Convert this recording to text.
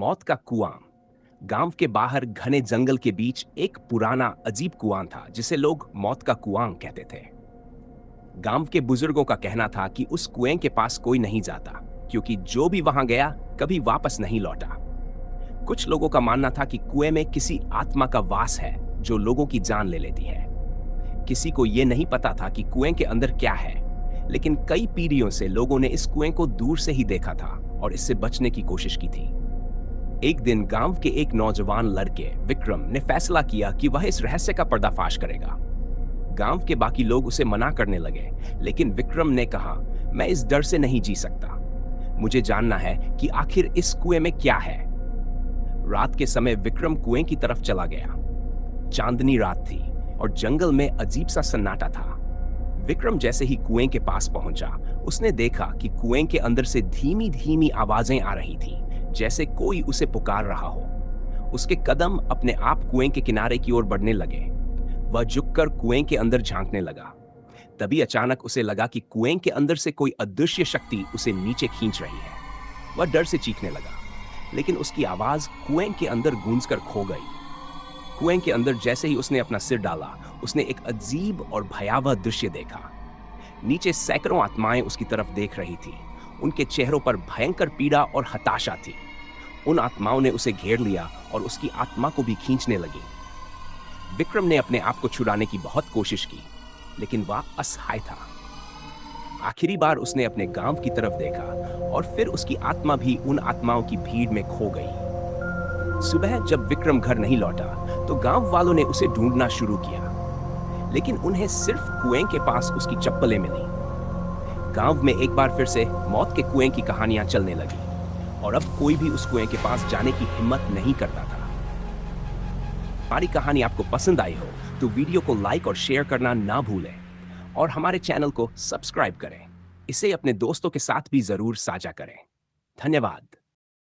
मौत का कुआं। गांव के बाहर घने जंगल के बीच एक पुराना अजीब कुआं था जिसे लोग मौत का कुआं कहते थे। गांव के बुजुर्गों का कहना था कि उस कुएं के पास कोई नहीं जाता, क्योंकि जो भी वहां गया कभी वापस नहीं लौटा। कुछ लोगों का मानना था कि कुएं में किसी आत्मा का वास है जो लोगों की जान ले लेती है। किसी को यह नहीं पता था कि कुएं के अंदर क्या है, लेकिन कई पीढ़ियों से लोगों ने इस कुएं को दूर से ही देखा था और इससे बचने की कोशिश की थी। एक दिन गांव के एक नौजवान लड़के विक्रम ने फैसला किया कि वह इस रहस्य का पर्दाफाश करेगा। गांव के बाकी लोग उसे मना करने लगे, लेकिन विक्रम ने कहा, मैं इस डर से नहीं जी सकता। मुझे जानना है कि आखिर इस कुएं में क्या है। रात के समय विक्रम कुएं की तरफ चला गया। चांदनी रात थी और जंगल में अजीब सा सन्नाटा था। विक्रम जैसे ही कुएं के पास पहुंचा, उसने देखा कि कुएं के अंदर से धीमी धीमी आवाजें आ रही थीं, जैसे कोई उसे पुकार रहा हो। उसके कदम अपने आप कुएं के किनारे की ओर बढ़ने लगे। वह झुककर कुएं के अंदर झांकने लगा। तभी अचानक उसे लगा कि कुएं के अंदर से कोई अदृश्य शक्ति उसे नीचे खींच रही है। वह डर से चीखने लगा, लेकिन उसकी आवाज कुएं के अंदर गूंजकर खो गई। कुएं के अंदर जैसे ही उसने अपना सिर डाला, उसने एक अजीब और भयावह दृश्य देखा। नीचे सैकड़ों आत्माएं उसकी तरफ देख रही थी। उनके चेहरों पर भयंकर पीड़ा और हताशा थी। उन आत्माओं ने उसे घेर लिया और उसकी आत्मा को भी खींचने लगी। विक्रम ने अपने आप को छुड़ाने की बहुत कोशिश की, लेकिन वह असहाय था। आखिरी बार उसने अपने गांव की तरफ देखा और फिर उसकी आत्मा भी उन आत्माओं की भीड़ में खो गई। सुबह जब विक्रम घर नहीं लौटा, तो गांव वालों ने उसे ढूंढना शुरू किया, लेकिन उन्हें सिर्फ कुएं के पास उसकी चप्पलें मिली। गांव में एक बार फिर से मौत के कुएं की कहानियां चलने लगी और अब कोई भी उस कुएं के पास जाने की हिम्मत नहीं करता था। हमारी कहानी आपको पसंद आई हो तो वीडियो को लाइक और शेयर करना ना भूलें और हमारे चैनल को सब्सक्राइब करें। इसे अपने दोस्तों के साथ भी जरूर साझा करें। धन्यवाद।